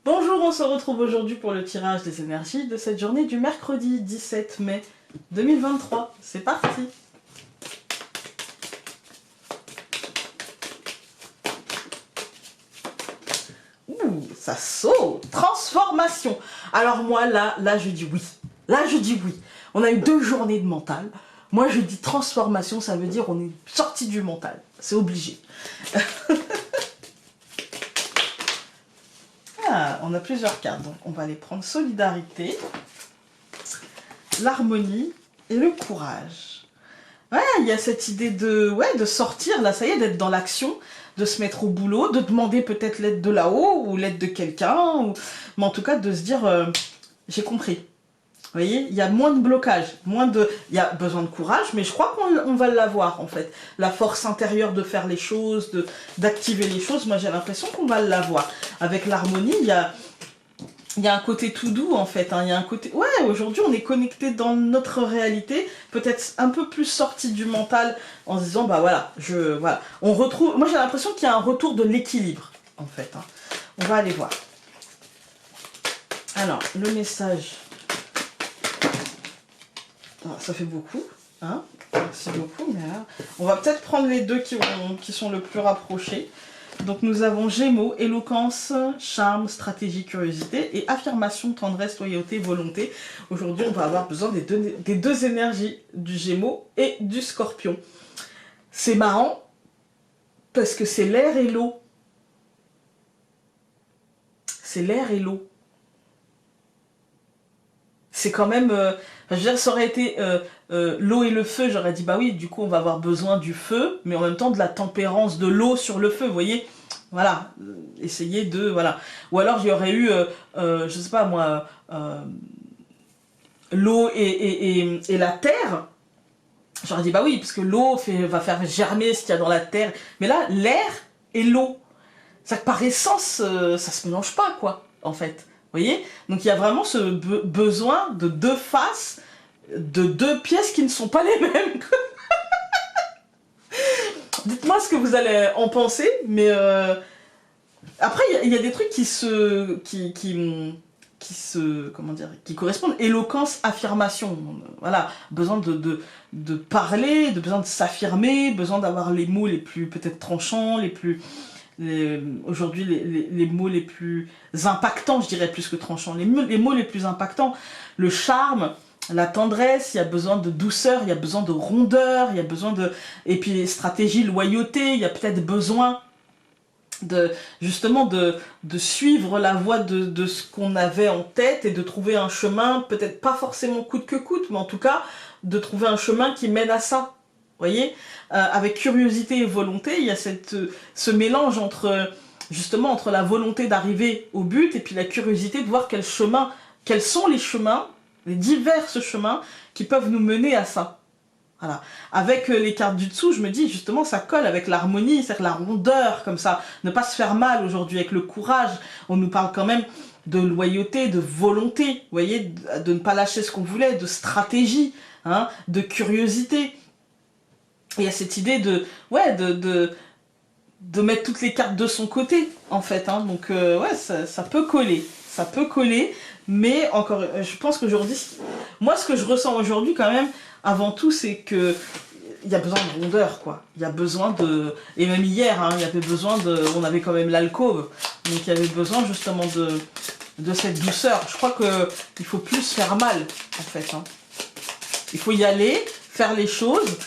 Bonjour, on se retrouve aujourd'hui pour le tirage des énergies de cette journée du mercredi 17 mai 2023. C'est parti! Ouh, ça saute! Transformation! Alors moi, là je dis oui. Là je dis oui. On a eu 2 journées de mental. Moi je dis transformation, ça veut dire on est sorti du mental. C'est obligé. Ah, on a plusieurs cartes, donc on va les prendre. Solidarité, l'harmonie et le courage. Ouais, il y a cette idée de sortir, là, ça y est, d'être dans l'action, de se mettre au boulot, de demander peut-être l'aide de là-haut, ou l'aide de quelqu'un, mais en tout cas de se dire, j'ai compris. Vous voyez, il y a moins de blocage, il y a besoin de courage, mais je crois qu'on va l'avoir en fait. La force intérieure de faire les choses, d'activer les choses, moi j'ai l'impression qu'on va l'avoir. Avec l'harmonie, il y a un côté tout doux en fait, hein. Il y a un côté... Ouais, aujourd'hui on est connecté dans notre réalité, peut-être un peu plus sorti du mental, en se disant, bah voilà, voilà. On retrouve... Moi j'ai l'impression qu'il y a un retour de l'équilibre, en fait, hein. On va aller voir. Alors, le message... Alors, ça fait beaucoup, hein. Merci beaucoup, mais là... On va peut-être prendre les deux qui sont le plus rapprochés. Donc nous avons Gémeaux, éloquence, charme, stratégie, curiosité et affirmation, tendresse, loyauté, volonté. Aujourd'hui, on va avoir besoin des deux énergies, du Gémeaux et du Scorpion. C'est marrant parce que c'est l'air et l'eau. C'est l'air et l'eau. C'est quand même... je veux dire, ça aurait été l'eau et le feu, j'aurais dit, bah oui, du coup, on va avoir besoin du feu, mais en même temps de la tempérance de l'eau sur le feu, vous voyez. Voilà, essayer de... Voilà. Ou alors, il y aurait eu, je sais pas moi, l'eau et la terre. J'aurais dit, bah oui, parce que l'eau va faire germer ce qu'il y a dans la terre. Mais là, l'air et l'eau, ça par essence, ça se mélange pas, quoi, en fait. Vous voyez? Donc il y a vraiment ce besoin de deux faces, de deux pièces qui ne sont pas les mêmes. Dites-moi ce que vous allez en penser, mais après il y a des trucs qui comment dire, qui correspondent. Éloquence, affirmation. Voilà, besoin de parler, besoin de s'affirmer, besoin d'avoir les mots les plus peut-être tranchants, aujourd'hui les mots les plus impactants, je dirais plus que tranchants, les mots les plus impactants, le charme, la tendresse, il y a besoin de douceur, il y a besoin de rondeur, il y a besoin de... Et puis stratégie, loyauté, il y a peut-être besoin justement de suivre la voie de ce qu'on avait en tête et de trouver un chemin, peut-être pas forcément coûte que coûte, mais en tout cas de trouver un chemin qui mène à ça. Voyez, avec curiosité et volonté, il y a ce mélange justement entre la volonté d'arriver au but et puis la curiosité de voir quels sont les chemins, les divers chemins qui peuvent nous mener à ça. Voilà. Avec les cartes du dessous, je me dis justement ça colle avec l'harmonie, c'est-à-dire la rondeur comme ça, ne pas se faire mal aujourd'hui avec le courage. On nous parle quand même de loyauté, de volonté, vous voyez, de ne pas lâcher ce qu'on voulait, de stratégie, hein, de curiosité. Il y a cette idée de mettre toutes les cartes de son côté, en fait, hein. Donc ouais, ça peut coller. Ça peut coller, mais encore, je pense qu'aujourd'hui, moi ce que je ressens aujourd'hui quand même, avant tout, c'est que il y a besoin de rondeur, quoi. Il y a besoin de... Et même hier, hein, il y avait besoin de... On avait quand même l'alcôve, donc il y avait besoin justement de cette douceur. Je crois qu'il faut plus faire mal, en fait, hein. Il faut y aller, faire les choses,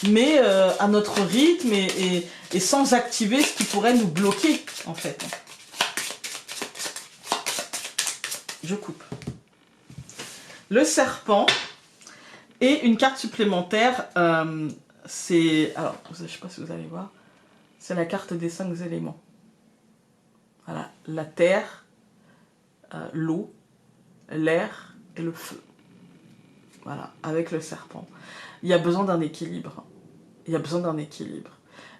mais à notre rythme et sans activer ce qui pourrait nous bloquer, en fait. Je coupe. Le serpent et une carte supplémentaire, c'est... Alors, je ne sais pas si vous allez voir, c'est la carte des 5 éléments. Voilà, la terre, l'eau, l'air et le feu. Voilà, avec le serpent. Il y a besoin d'un équilibre. Il y a besoin d'un équilibre.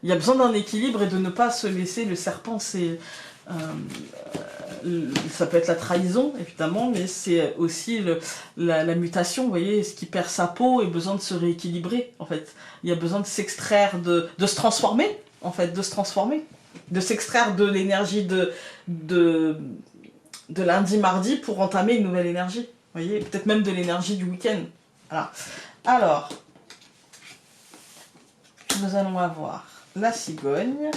Il y a besoin d'un équilibre et de ne pas se laisser... Le serpent, c'est... ça peut être la trahison, évidemment, mais c'est aussi la mutation, vous voyez, ce qui perd sa peau et besoin de se rééquilibrer, en fait. Il y a besoin de s'extraire, de se transformer, en fait, de se transformer. De s'extraire de l'énergie de lundi, mardi pour entamer une nouvelle énergie. Vous voyez, peut-être même de l'énergie du week-end. Voilà. Alors, nous allons avoir la cigogne,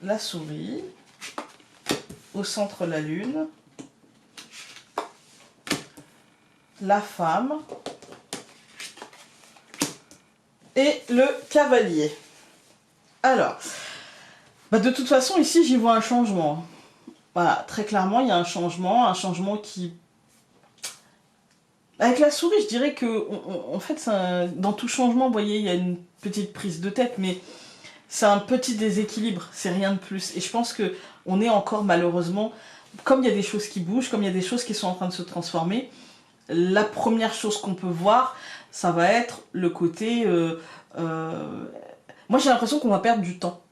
la souris, au centre la lune, la femme et le cavalier. Alors, de toute façon, ici, j'y vois un changement. Voilà, très clairement, il y a un changement qui... Avec la souris, je dirais que, en fait, dans tout changement, vous voyez, il y a une petite prise de tête, mais c'est un petit déséquilibre, c'est rien de plus. Et je pense que on est encore, malheureusement, comme il y a des choses qui bougent, comme il y a des choses qui sont en train de se transformer, la première chose qu'on peut voir, ça va être le côté... Moi, j'ai l'impression qu'on va perdre du temps.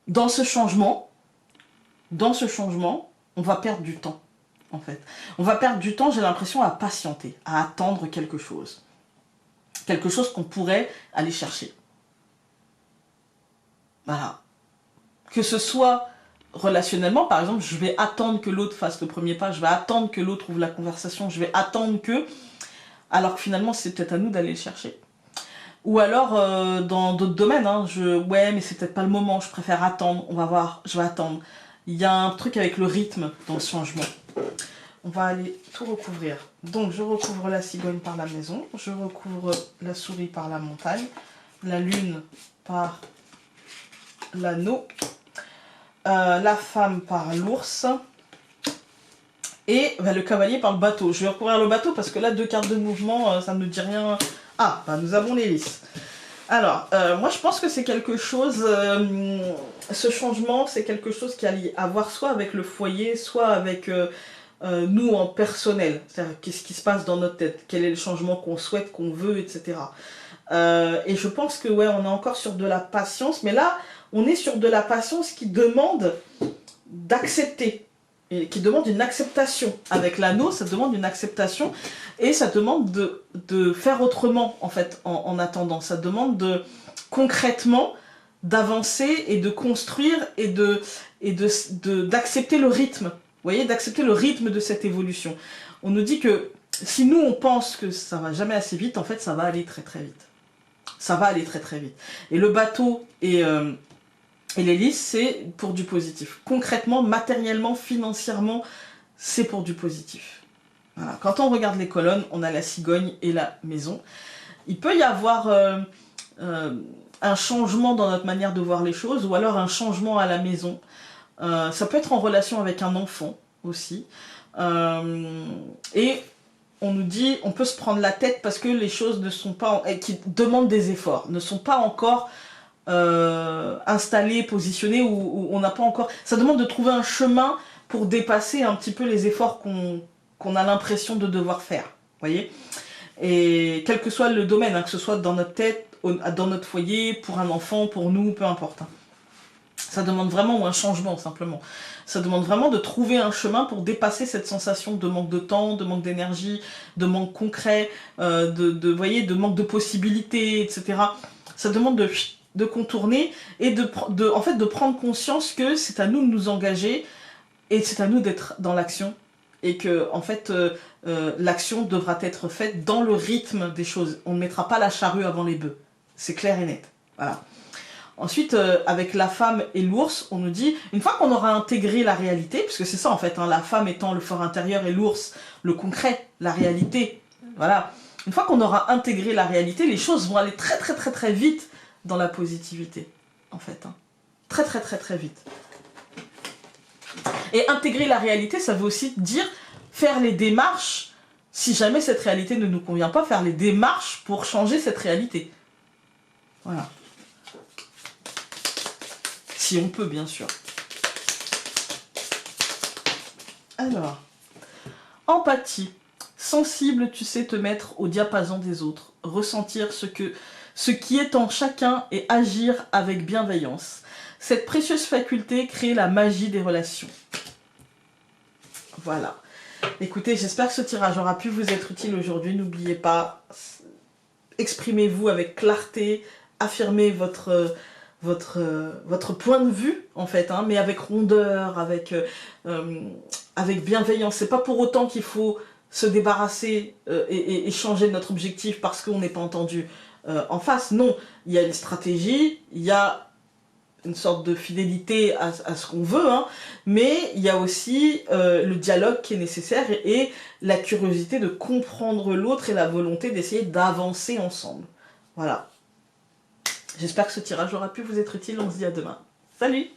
Dans ce changement, on va perdre du temps, en fait. On va perdre du temps, j'ai l'impression, à patienter, à attendre quelque chose. Quelque chose qu'on pourrait aller chercher. Voilà. Que ce soit relationnellement, par exemple, je vais attendre que l'autre fasse le premier pas, je vais attendre que l'autre ouvre la conversation, je vais attendre que... Alors que finalement, c'est peut-être à nous d'aller le chercher. Ou alors, dans d'autres domaines, hein, ouais, mais c'est peut-être pas le moment, je préfère attendre, on va voir, je vais attendre. Il y a un truc avec le rythme dans le changement. On va aller tout recouvrir. Donc, je recouvre la cigogne par la maison, je recouvre la souris par la montagne, la lune par l'anneau, la femme par l'ours, et le cavalier par le bateau. Je vais recouvrir le bateau parce que là, 2 cartes de mouvement, ça ne me dit rien. Ah, nous avons l'hélice. Alors, moi je pense que c'est quelque chose, ce changement, c'est quelque chose qui a à voir soit avec le foyer, soit avec nous en personnel. C'est-à-dire, qu'est-ce qui se passe dans notre tête, quel est le changement qu'on souhaite, qu'on veut, etc. Et je pense que, ouais, on est encore sur de la patience, mais là, on est sur de la patience qui demande d'accepter. Et qui demande une acceptation. Avec l'anneau, ça demande une acceptation et ça demande de faire autrement, en fait, en attendant. Ça demande concrètement d'avancer et de construire et d'accepter le rythme. Vous voyez, d'accepter le rythme de cette évolution. On nous dit que si nous, on pense que ça va jamais assez vite, en fait, ça va aller très très vite. Ça va aller très très vite. Et le bateau et l'hélice, c'est pour du positif. Concrètement, matériellement, financièrement, c'est pour du positif. Voilà. Quand on regarde les colonnes, on a la cigogne et la maison. Il peut y avoir un changement dans notre manière de voir les choses, ou alors un changement à la maison. Ça peut être en relation avec un enfant aussi. Et on nous dit, on peut se prendre la tête parce que les choses ne sont pas, qui demandent des efforts, ne sont pas encore... installé, positionné, où on n'a pas encore... Ça demande de trouver un chemin pour dépasser un petit peu les efforts qu'on a l'impression de devoir faire. Vous voyez ? Et quel que soit le domaine, hein, que ce soit dans notre tête, dans notre foyer, pour un enfant, pour nous, peu importe. Hein. Ça demande vraiment un changement, simplement. Ça demande vraiment de trouver un chemin pour dépasser cette sensation de manque de temps, de manque d'énergie, de manque concret, vous voyez, de manque de possibilités, etc. Ça demande de contourner et en fait, de prendre conscience que c'est à nous de nous engager et c'est à nous d'être dans l'action et que en fait l'action devra être faite dans le rythme des choses. On ne mettra pas la charrue avant les bœufs, c'est clair et net. Voilà. Ensuite, avec la femme et l'ours, on nous dit, une fois qu'on aura intégré la réalité, puisque c'est ça en fait, hein, la femme étant le fort intérieur et l'ours le concret, la réalité, voilà. Une fois qu'on aura intégré la réalité, les choses vont aller très très très très vite dans la positivité, en fait. Hein. Très très très très vite. Et intégrer la réalité, ça veut aussi dire faire les démarches, si jamais cette réalité ne nous convient pas, faire les démarches pour changer cette réalité. Voilà. Si on peut, bien sûr. Alors, empathie. Sensible, tu sais te mettre au diapason des autres, ressentir ce qui est en chacun et agir avec bienveillance. Cette précieuse faculté crée la magie des relations. Voilà. Écoutez, j'espère que ce tirage aura pu vous être utile aujourd'hui. N'oubliez pas, exprimez-vous avec clarté, affirmez votre votre point de vue, en fait, hein, mais avec rondeur, avec bienveillance. C'est pas pour autant qu'il faut se débarrasser et changer notre objectif parce qu'on n'est pas entendu en face. Non, il y a une stratégie, il y a une sorte de fidélité à ce qu'on veut, hein, mais il y a aussi le dialogue qui est nécessaire et la curiosité de comprendre l'autre et la volonté d'essayer d'avancer ensemble. Voilà. J'espère que ce tirage aura pu vous être utile. On se dit à demain. Salut!